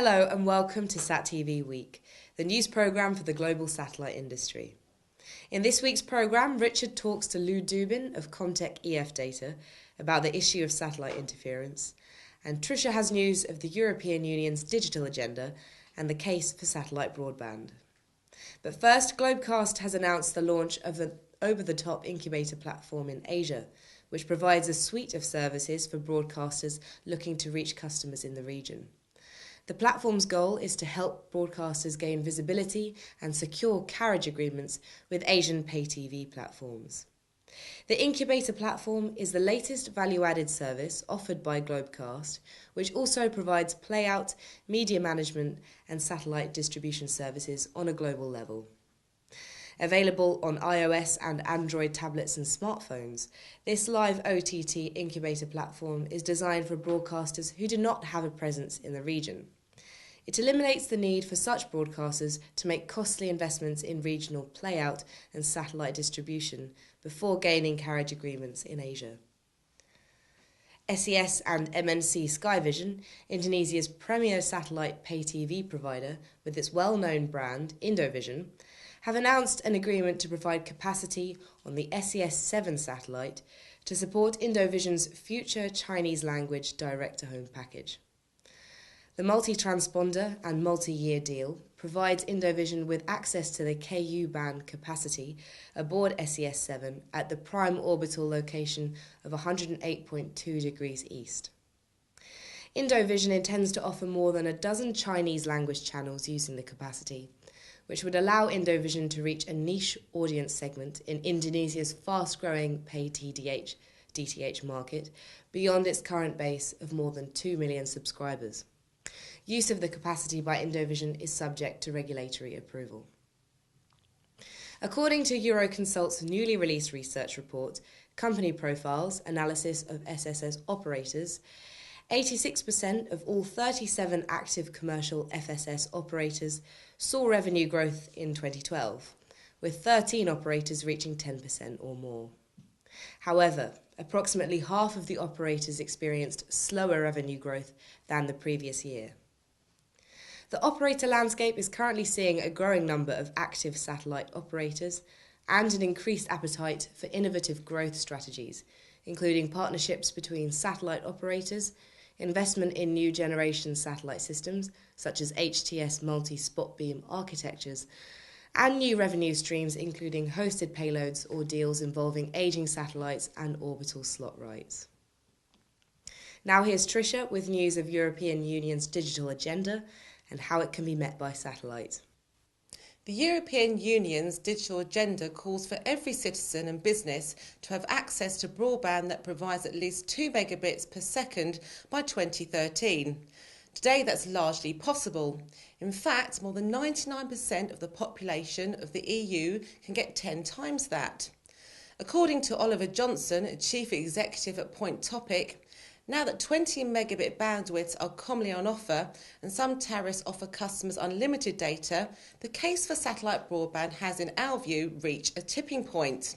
Hello and welcome to SatTV Week, the news programme for the global satellite industry. In this week's programme, Richard talks to Lou Dubin of Comtech EF Data about the issue of satellite interference, and Tricia has news of the European Union's digital agenda and the case for satellite broadband. But first, Globecast has announced the launch of an over-the-top incubator platform in Asia, which provides a suite of services for broadcasters looking to reach customers in the region. The platform's goal is to help broadcasters gain visibility and secure carriage agreements with Asian pay TV platforms. The incubator platform is the latest value-added service offered by Globecast, which also provides playout, media management and satellite distribution services on a global level. Available on iOS and Android tablets and smartphones, this live OTT incubator platform is designed for broadcasters who do not have a presence in the region. It eliminates the need for such broadcasters to make costly investments in regional playout and satellite distribution before gaining carriage agreements in Asia. SES and MNC Skyvision, Indonesia's premier satellite pay TV provider with its well-known brand Indovision, have announced an agreement to provide capacity on the SES-7 satellite to support Indovision's future Chinese language direct-to-home package. The multi-transponder and multi-year deal provides Indovision with access to the KU band capacity aboard SES-7 at the prime orbital location of 108.2 degrees east. Indovision intends to offer more than a dozen Chinese language channels using the capacity, which would allow Indovision to reach a niche audience segment in Indonesia's fast-growing pay DTH market beyond its current base of more than 2 million subscribers. Use of the capacity by Indovision is subject to regulatory approval. According to Euroconsult's newly released research report, Company Profiles Analysis of SSS Operators, 86% of all 37 active commercial FSS operators saw revenue growth in 2012, with 13 operators reaching 10% or more. However, approximately half of the operators experienced slower revenue growth than the previous year. The operator landscape is currently seeing a growing number of active satellite operators and an increased appetite for innovative growth strategies, including partnerships between satellite operators, investment in new generation satellite systems such as HTS multi-spot beam architectures, and new revenue streams including hosted payloads or deals involving aging satellites and orbital slot rights. Now here's Tricia with news of European Union's digital agenda and how it can be met by satellite. The European Union's digital agenda calls for every citizen and business to have access to broadband that provides at least 2 megabits per second by 2013. Today that's largely possible. In fact, more than 99% of the population of the EU can get 10 times that. According to Oliver Johnson, Chief Executive at Point Topic, now that 20 megabit bandwidths are commonly on offer and some tariffs offer customers unlimited data, the case for satellite broadband has, in our view, reached a tipping point.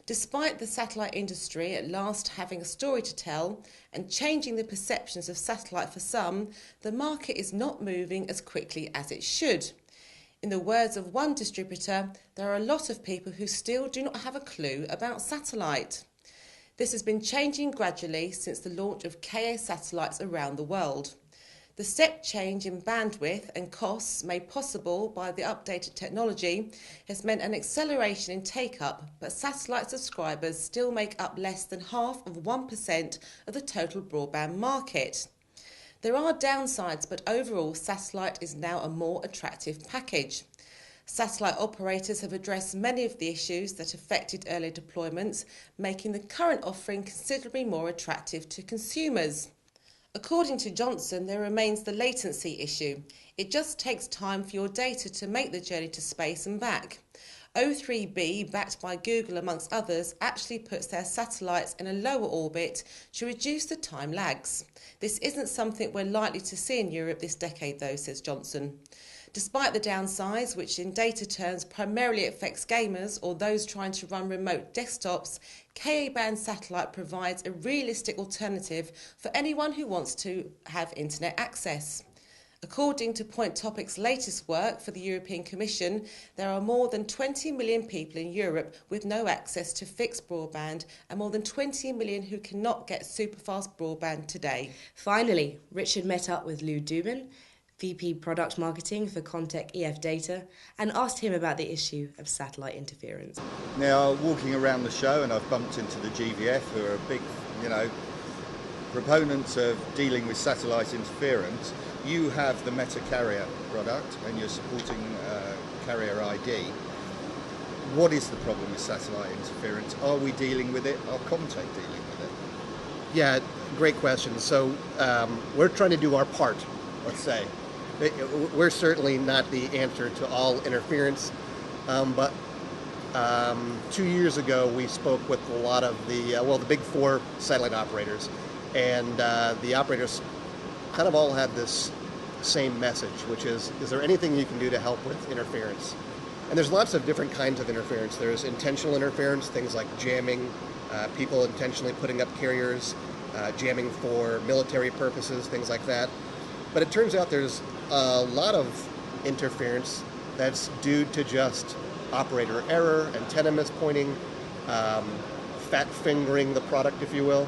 Despite the satellite industry at last having a story to tell and changing the perceptions of satellite for some, the market is not moving as quickly as it should. In the words of one distributor, there are a lot of people who still do not have a clue about satellite. This has been changing gradually since the launch of Ka satellites around the world. The step change in bandwidth and costs made possible by the updated technology has meant an acceleration in take-up, but satellite subscribers still make up less than half of 1% of the total broadband market. There are downsides, but overall satellite is now a more attractive package. Satellite operators have addressed many of the issues that affected early deployments, making the current offering considerably more attractive to consumers. According to Johnson, there remains the latency issue. It just takes time for your data to make the journey to space and back. O3b, backed by Google amongst others, actually puts their satellites in a lower orbit to reduce the time lags. This isn't something we're likely to see in Europe this decade though, says Johnson. Despite the downsides, which in data terms primarily affects gamers or those trying to run remote desktops, Ka-band satellite provides a realistic alternative for anyone who wants to have internet access. According to Point Topic's latest work for the European Commission, there are more than 20 million people in Europe with no access to fixed broadband and more than 20 million who cannot get superfast broadband today. Finally, Richard met up with Lou Dubin, VP Product Marketing for Contec EF Data, and asked him about the issue of satellite interference. Now, walking around the show, and I've bumped into the GVF, who are big, proponents of dealing with satellite interference. You have the Meta Carrier product, and you're supporting Carrier ID. What is the problem with satellite interference? Are we dealing with it? Are Contec dealing with it? Yeah, great question. So we're trying to do our part, let's say. We're certainly not the answer to all interference, but 2 years ago we spoke with a lot of the big four satellite operators, and the operators kind of all had this same message, which is there anything you can do to help with interference? And there's lots of different kinds of interference. There's intentional interference, things like jamming, people intentionally putting up carriers, jamming for military purposes, things like that. But it turns out there's a lot of interference that's due to just operator error, antenna mispointing, fat fingering the product, if you will.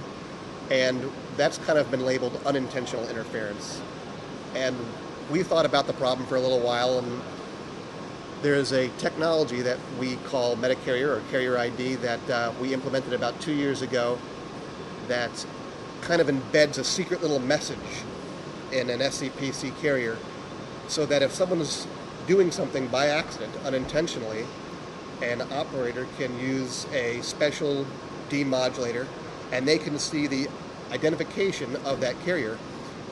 And that's kind of been labeled unintentional interference. And we thought about the problem for a little while, and there's a technology that we call Metacarrier or Carrier ID that we implemented about 2 years ago that kind of embeds a secret little message in an SCPC carrier, so that if someone is doing something by accident, unintentionally, an operator can use a special demodulator and they can see the identification of that carrier.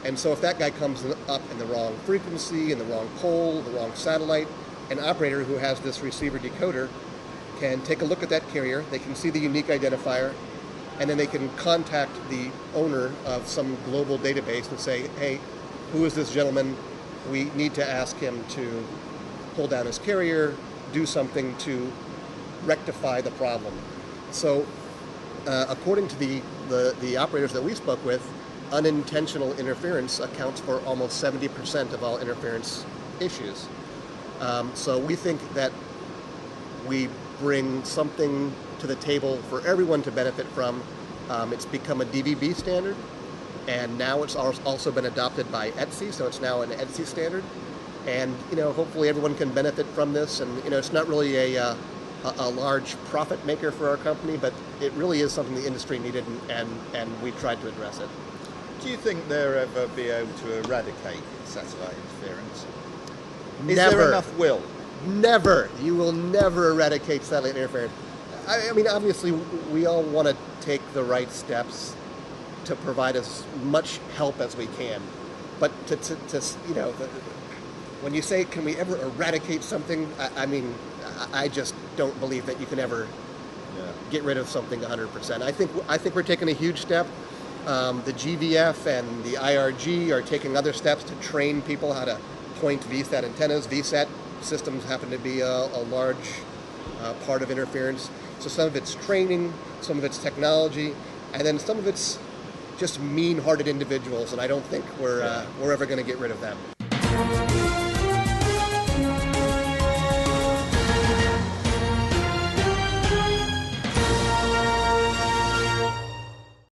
And so if that guy comes up in the wrong frequency, in the wrong pole, the wrong satellite, an operator who has this receiver decoder can take a look at that carrier, they can see the unique identifier, and then they can contact the owner of some global database and say, hey, who is this gentleman? We need to ask him to pull down his carrier, do something to rectify the problem. So according to the operators that we spoke with, unintentional interference accounts for almost 70% of all interference issues. So we think that we bring something to the table for everyone to benefit from. It's become a DVB standard, and now it's also been adopted by ETSI, so it's now an ETSI standard. And hopefully everyone can benefit from this. And it's not really a large profit maker for our company, but it really is something the industry needed, and we tried to address it. Do you think they'll ever be able to eradicate satellite interference? Is Never. there enough will? Never. You will never eradicate satellite interference. I mean, obviously, we all want to take the right steps to provide as much help as we can. But when you say, can we ever eradicate something? I just don't believe that you can ever get rid of something 100%. I think we're taking a huge step. The GVF and the IRG are taking other steps to train people how to point VSAT antennas. VSAT systems happen to be a large part of interference. So some of it's training, some of it's technology, and then some of it's just mean-hearted individuals, and I don't think we're ever going to get rid of them.